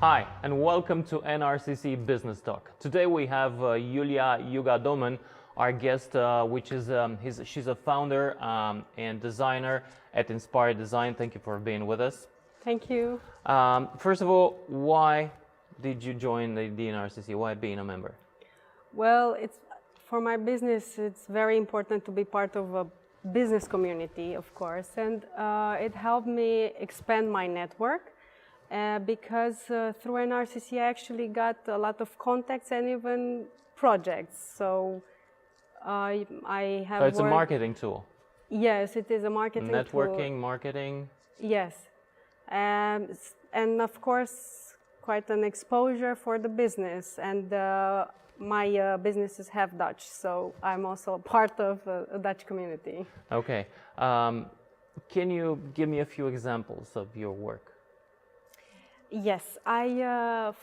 Hi, and welcome to NRCC Business Talk. Today we have Iulia Iuga-Dohmen, our guest, she's a founder and designer at Inspired Design. Thank you for being with us. Thank you. First of all, why did you join the NRCC? Why being a member? Well, for my business, it's very important to be part of a business community, of course, and it helped me expand my network. Because through NRCC I actually got a lot of contacts and even projects. So I have. So it's a marketing tool. Yes, it is a marketing Networking, tool. marketing. Yes, and of course quite an exposure for the business. And my businesses have Dutch, so I'm also part of a Dutch community. Okay, can you give me a few examples of your work? Yes,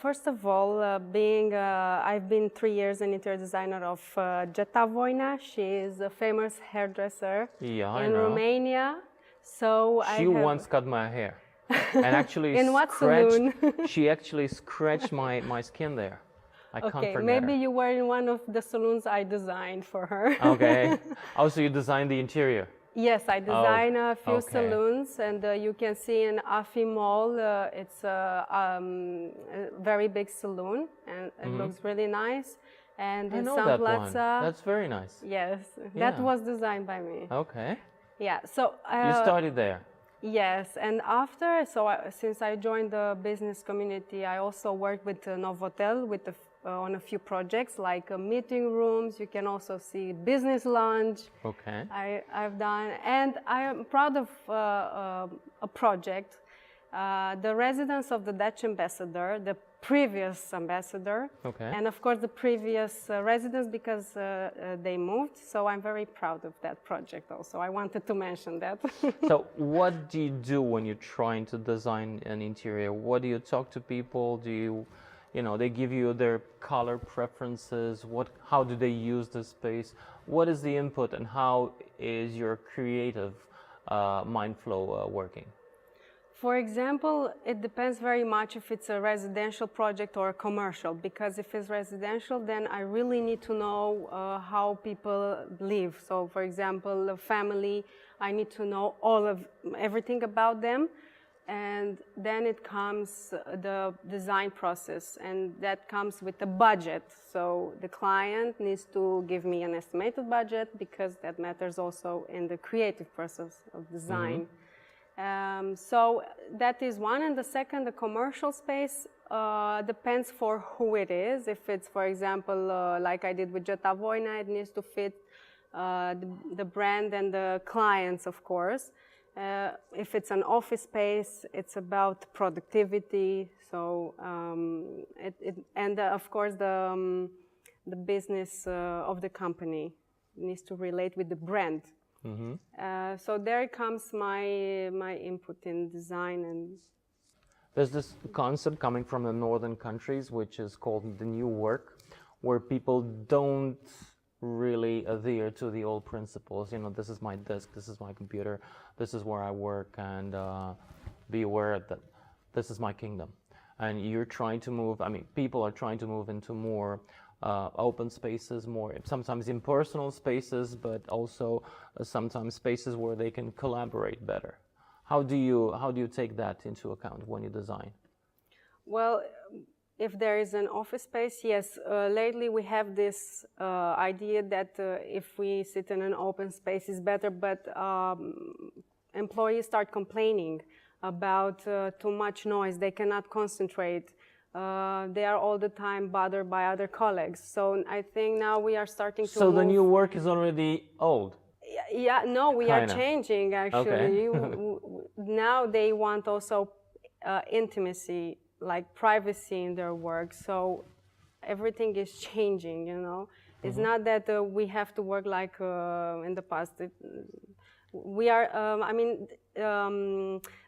first of all, I've been 3 years an interior designer of Iulia. She is a famous hairdresser in Romania. So she once cut my hair, and actually in what saloon? She actually scratched my skin there. I can't forget maybe her. you were in one of the saloons I designed for her. Okay. Also, you designed the interior. Yes, I design a few saloons, and you can see in Afi Mall, it's a very big saloon, and it looks really nice. And in Sun Plaza, that's very nice. Yes, that was designed by me. Okay. Yeah, so you started there. Yes, and after, since I joined the business community, I also worked with Novotel on a few projects like meeting rooms. You can also see business lounge. Okay. I've done, and I am proud of a project. The residence of the Dutch ambassador, the previous ambassador, and of course the previous residents, because they moved. So I'm very proud of that project also. I wanted to mention that. So what do you do when you're trying to design an interior? What do you talk to people? Do you they give you their color preferences? How do they use the space? What is the input, and how is your creative mind flow working? For example, it depends very much if it's a residential project or a commercial, because if it's residential, then I really need to know how people live. So for example, a family, I need to know everything about them. And then it comes the design process, and that comes with the budget. So the client needs to give me an estimated budget, because that matters also in the creative process of design. So that is one. And the second, the commercial space, depends for who it is. If it's, for example, like I did with Iulia, it needs to fit the brand and the clients, of course. If it's an office space, it's about productivity. So and of course the business of the company needs to relate with the brand. So there comes my input in design. And there's this concept coming from the northern countries, which is called the new work, where people don't really adhere to the old principles. This is my desk, this is my computer, this is where I work, and be aware that this is my kingdom. And you're trying to move, people are trying to move into more open spaces, more sometimes impersonal spaces, but also sometimes spaces where they can collaborate better. How do you take that into account when you design? Well, if there is an office space, yes. Lately we have this idea that if we sit in an open space is better, but employees start complaining about too much noise. They cannot concentrate. They are all the time bothered by other colleagues. So I think now we are starting to move. The new work is already old? Yeah, no, we are changing actually. Now they want also intimacy, like privacy in their work. So everything is changing, It's not that we have to work like in the past. We are,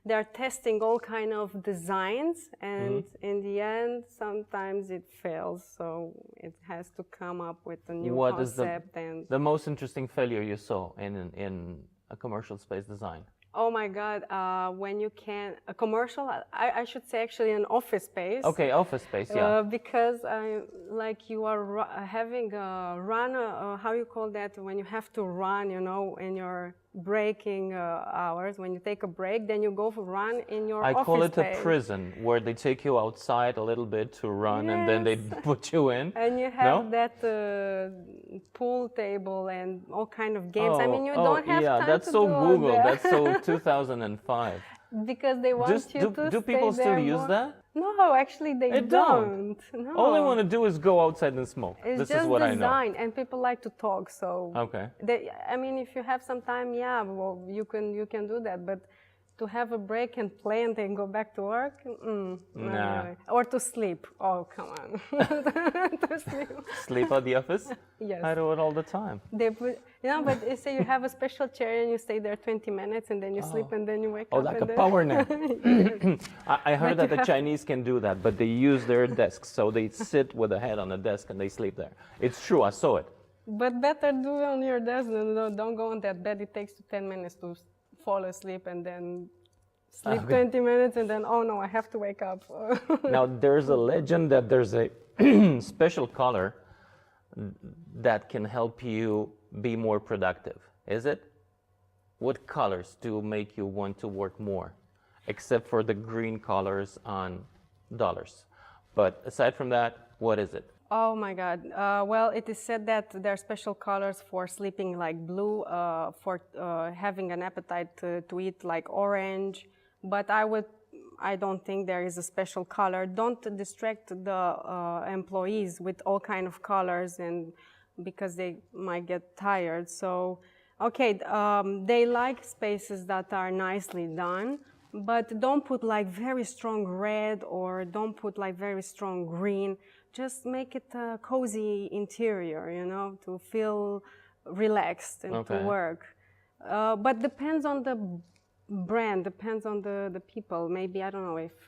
they're testing all kind of designs, and in the end, sometimes it fails. So it has to come up with a new concept. What is the most interesting failure you saw in a commercial space design? Oh my God, when you can, a commercial, I should say actually an office space. Okay, office space, yeah. Because like you are having a run, how you call that, when you have to run, you know, in your breaking hours, when you take a break, then you go for run in your I office call it space. a prison, where they take you outside a little bit to run, and then they Yes. put you in. And you have No? that pool table and all kind of games. I mean, you Oh, don't have yeah, time that's to so do all Google. that. That's so 2005. Because they want Just, you to do stay people still there use more. that? No, actually they They don't. No. All they want to do is go outside and smoke. It's This just is what I know. design, and people like to talk. So Okay. I mean, if you have some time, yeah, well, you can do that. But to have a break and play and then go back to work, not Nah. really. Or to sleep. Oh, come on. To sleep. Sleep at the office? Yes. I do it all the time. They put, you know, but say you have a special chair and you stay there 20 minutes and then you sleep and then you wake Oh, up. like and a then power nap. I heard But that you the have- Chinese can do that, but they use their desks. So they sit with a head on a desk and they sleep there. It's true, I saw it. But better do it on your desk than don't go on that bed. It takes you 10 minutes to fall asleep and then sleep 20 minutes and then, oh no, I have to wake up. Now, there's a legend that there's a special color that can help you be more productive. Is it? What colors do make you want to work more? Except for the green colors on dollars. But aside from that, what is it? Oh my God. Well, it is said that there are special colors for sleeping like blue, for having an appetite to eat like orange. But I don't think there is a special color. Don't distract the employees with all kind of colors, and because they might get tired. So, okay, they like spaces that are nicely done, but don't put like very strong red or don't put like very strong green. Just make it a cozy interior, you know, to feel relaxed and to work. But depends on the brand, depends on the people. Maybe, I don't know if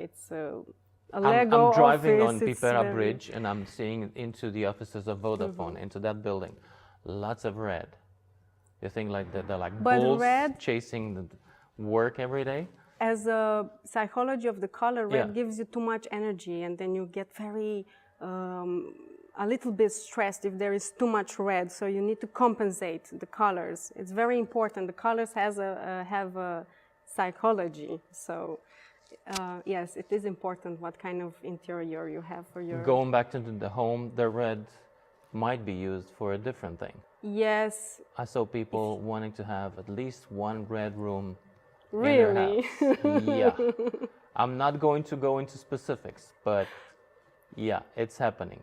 it's a Lego I'm driving office, on Pipera Bridge and I'm seeing into the offices of Vodafone, into that building. Lots of red. You think like they're like But bulls red, chasing the work every day? as a psychology of the color, red Yeah. gives you too much energy and then you get very, a little bit stressed if there is too much red. So you need to compensate the colors. It's very important. The colors have a psychology. So yes, it is important what kind of interior you have for your... Going back to the home, the red might be used for a different thing. Yes. I saw people wanting to have at least one red room Really? in their house. Yeah. I'm not going to go into specifics, but yeah, it's happening.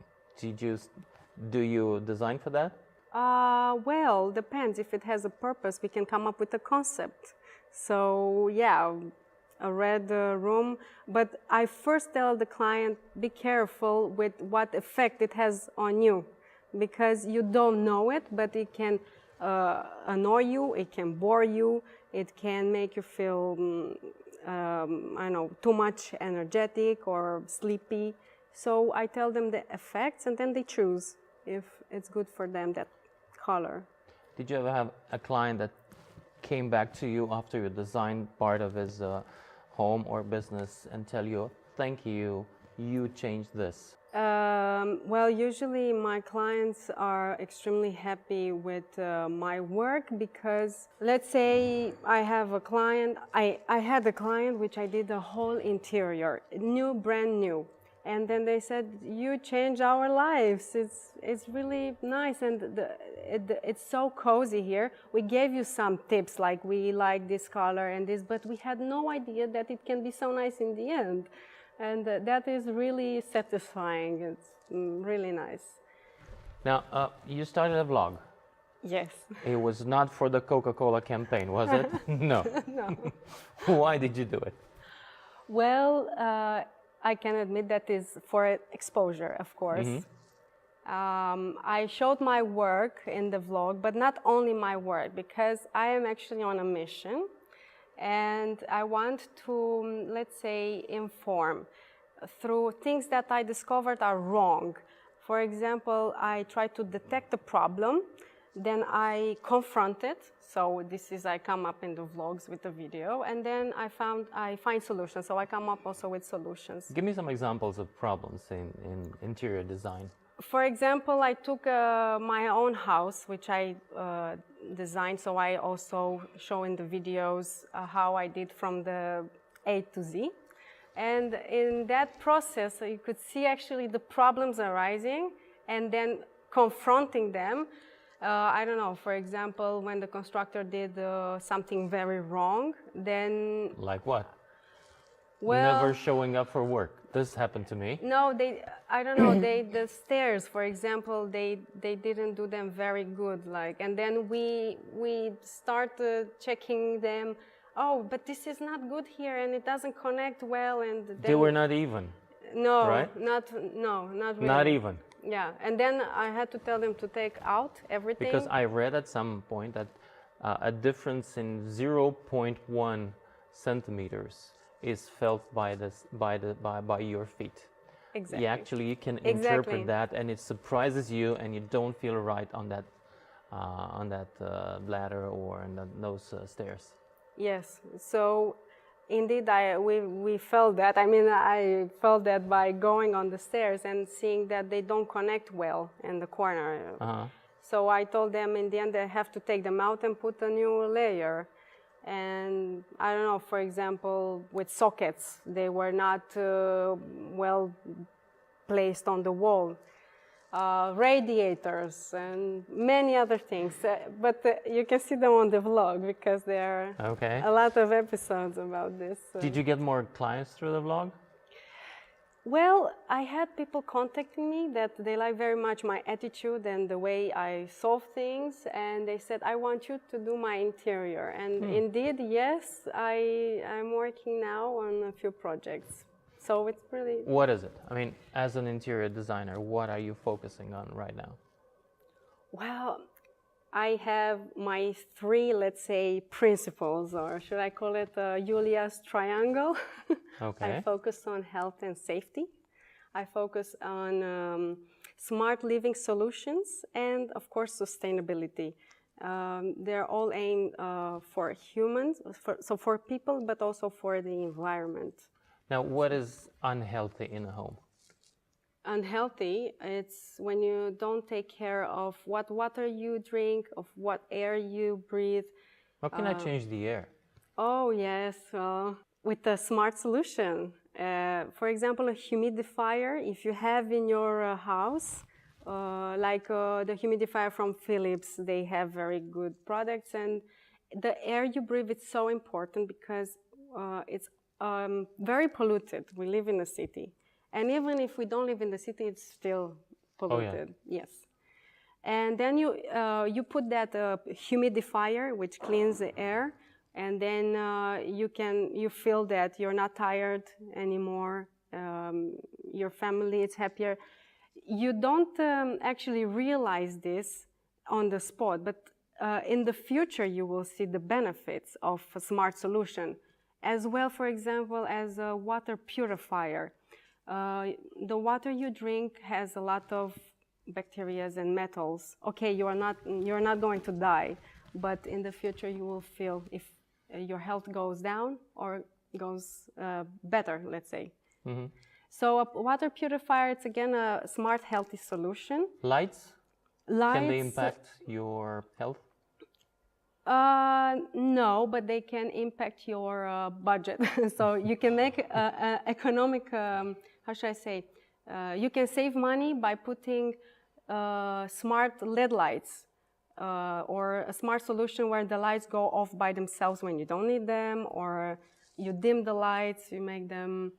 Do you design for that? Well, depends. If it has a purpose, we can come up with a concept. So yeah, a red room. But I first tell the client, be careful with what effect it has on you, because you don't know it, but it can annoy you, it can bore you, it can make you feel, I don't know, too much energetic or sleepy. So I tell them the effects and then they choose if it's good for them, that color. Did you ever have a client that came back to you after you designed part of his home or business and tell you, thank you, you changed this? Well, usually my clients are extremely happy with my work because, let's say I have a client, I had a client which I did the whole interior, new, brand new. And then they said, you changed our lives. It's really nice and it's so cozy here. We gave you some tips, like we like this color and this, but we had no idea that it can be so nice in the end. And that is really satisfying. It's really nice. Now, you started a vlog. Yes. It was not for the Coca-Cola campaign, was it? No. No. Why did you do it? Well, I can admit that is for exposure, of course. I showed my work in the vlog, but not only my work, because I am actually on a mission and I want to, let's say, inform through things that I discovered are wrong. For example, I try to detect the problem, Then I confront it. So this is, I come up in the vlogs with the video, and then I find solutions. So I come up also with solutions. Give me some examples of problems in interior design. For example, I took my own house, which I designed, so I also show in the videos how I did from the A to Z. And in that process, you could see actually the problems arising and then confronting them. I don't know, for example, when the constructor did something very wrong, then... Like what? Well, never showing up for work. This happened to me. No, I don't know, the stairs, for example, they didn't do them very good, like, and then we started checking them. Oh, but this is not good here, and it doesn't connect well, and then They were not even. No, right? not really. Not even. Yeah, and then I had to tell them to take out everything. Because I read at some point that a difference in 0.1 centimeters is felt by your feet. Exactly. You can interpret that, and it surprises you, and you don't feel right on that ladder or on those stairs. Yes. So, indeed, we felt that. I mean, I felt that by going on the stairs and seeing that they don't connect well in the corner. So I told them in the end they have to take them out and put a new layer. And I don't know, for example, with sockets, they were not well placed on the wall. Radiators and many other things. But you can see them on the vlog because there are a lot of episodes about this. Did you get more clients through the vlog? Well, I had people contacting me that they like very much my attitude and the way I solve things, and they said, I want you to do my interior. And indeed, yes, I'm working now on a few projects. So it's really... What is it? I mean, as an interior designer, what are you focusing on right now? Well, I have my three, let's say, principles, or should I call it Iulia's triangle? I focus on health and safety. I focus on smart living solutions and, of course, sustainability. They're all aimed for humans, for people, but also for the environment. Now, what is unhealthy in a home? Unhealthy, it's when you don't take care of what water you drink, of what air you breathe. How can I change the air? Oh, yes, with a smart solution. For example, a humidifier, if you have in your house, like the humidifier from Philips, they have very good products, and the air you breathe is so important because it's very polluted. We live in a city. And even if we don't live in the city, it's still polluted. Oh, yeah. Yes. And then you put that humidifier, which cleans the air, and then you feel that you're not tired anymore. Your family is happier. You don't actually realize this on the spot, but in the future you will see the benefits of a smart solution, as well, for example, as a water purifier. The water you drink has a lot of bacteria and metals. Okay, you're not going to die, but in the future you will feel if your health goes down or goes better, let's say. Mm-hmm. So a water purifier, it's again a smart, healthy solution. Lights? Can they impact your health? No, but they can impact your budget. So you can make economic, how should I say, you can save money by putting smart LED lights or a smart solution where the lights go off by themselves when you don't need them, or you dim the lights, you make them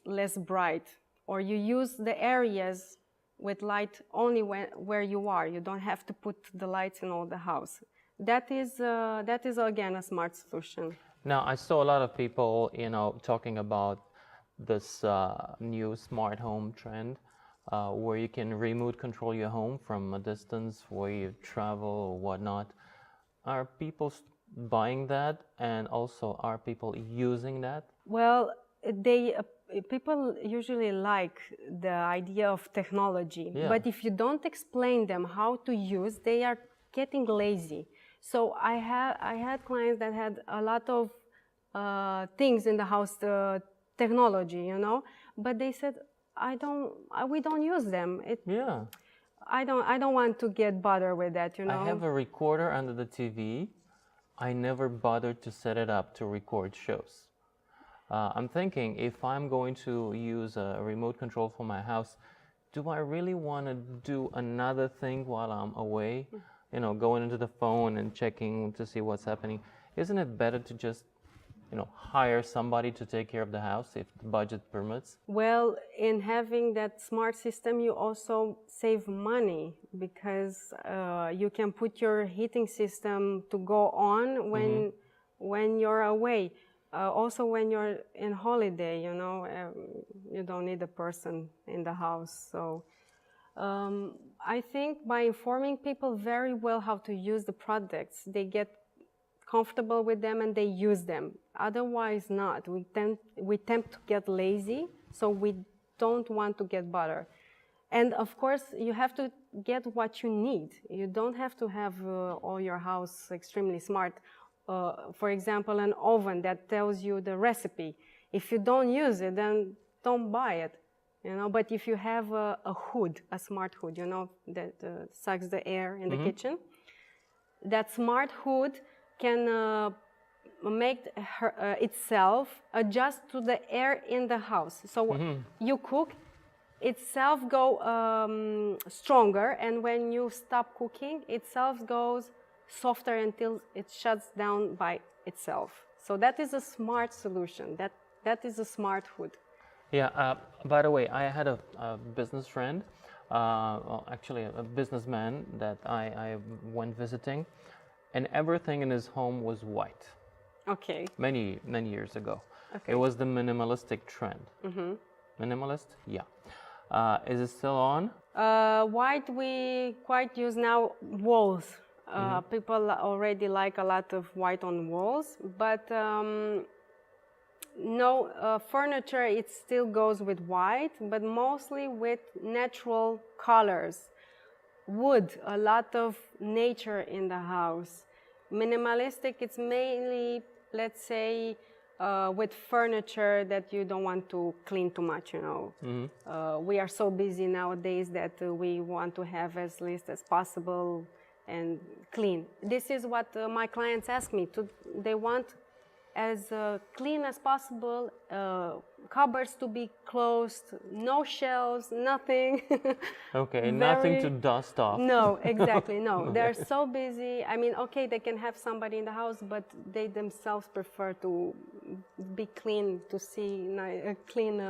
less bright, or you use the areas with light only where you are. You don't have to put the lights in all the house. That is again a smart solution. Now, I saw a lot of people, talking about this new smart home trend, where you can remote control your home from a distance where you travel or whatnot. Are people buying that, and also are people using that? Well, they people usually like the idea of technology, Yeah. but if you don't explain them how to use, they are getting lazy. So I had clients that had a lot of things in the house, technology, you know, but they said we don't use them. Yeah. I don't want to get bothered with that, you know. I have a recorder under the TV. I never bothered to set it up to record shows. I'm thinking, if I'm going to use a remote control for my house, do I really want to do another thing while I'm away? You know, going into the phone and checking to see what's happening. Isn't it better to just, you know, hire somebody to take care of the house if the budget permits? Well, in having that smart system, you also save money because you can put your heating system to go on when you're away. Also, when you're in holiday, you know, you don't need a person in the house. So I think by informing people very well how to use the products, they get comfortable with them and they use them. Otherwise not. We tend to get lazy, so we don't want to get bothered. And of course, you have to get what you need. You don't have to have all your house extremely smart. For example, an oven that tells you the recipe. If you don't use it, then don't buy it. You know, but if you have a hood, a smart hood, you know, that sucks the air in the kitchen, that smart hood can make itself adjust to the air in the house. So you cook, itself go stronger, and when you stop cooking, itself goes softer until it shuts down by itself. So that is a smart solution. That is a smart hood. Yeah, by the way, I had a business friend, well, actually a businessman that I went visiting, and everything in his home was white. Okay. Many years ago. Okay. It was the minimalistic trend. Minimalist? Yeah. Is it still on? White we quite use now walls. People already like a lot of white on walls, but no, furniture, it still goes with white, but mostly with natural colors. Wood, a lot of nature in the house. Minimalistic, it's mainly, let's say, with furniture that you don't want to clean too much, you know. We are so busy nowadays that we want to have as least as possible and clean. This is what my clients ask me. They want as clean as possible, cupboards to be closed, no shelves, nothing. Okay, nothing to dust off. No, exactly, no. They're so busy. I mean, okay, they can have somebody in the house, but they themselves prefer to be clean, to see clean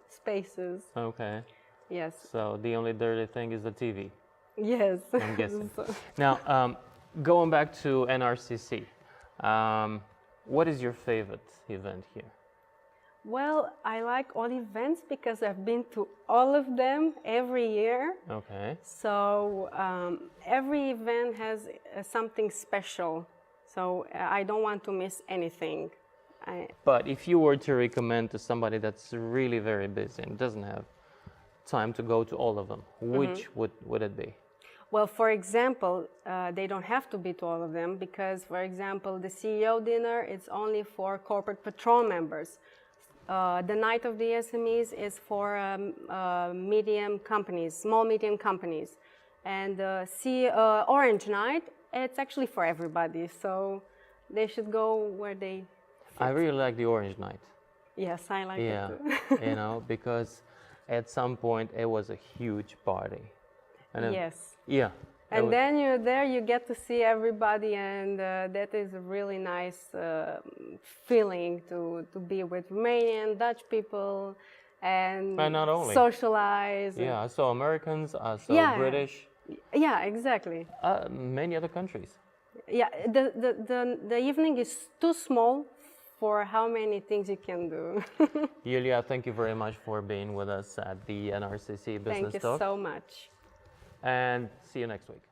spaces. Okay. Yes. So the only dirty thing is the TV. Yes. I'm guessing. Now, going back to NRCC, what is your favorite event here? Well, I like all events because I've been to all of them every year. Okay. So every event has something special. So I don't want to miss anything. But if you were to recommend to somebody that's really very busy and doesn't have time to go to all of them, which would it be? Well, for example, they don't have to be to all of them because, for example, the CEO dinner is only for corporate patrol members. The night of the SMEs is for medium companies, small medium companies. And Orange Night, it's actually for everybody. So they should go where they fit. I really like the Orange Night. Yes, I like it too. You know, because at some point it was a huge party. And yes. Yeah. And then you're there, you get to see everybody, and that is a really nice feeling to be with Romanian, Dutch people, and not only socialize. Yeah, I saw Americans, I saw British. Yeah, exactly. Many other countries. Yeah, the evening is too small for how many things you can do. Iulia, thank you very much for being with us at the NRCC Business Talk. Thank you so much. And see you next week.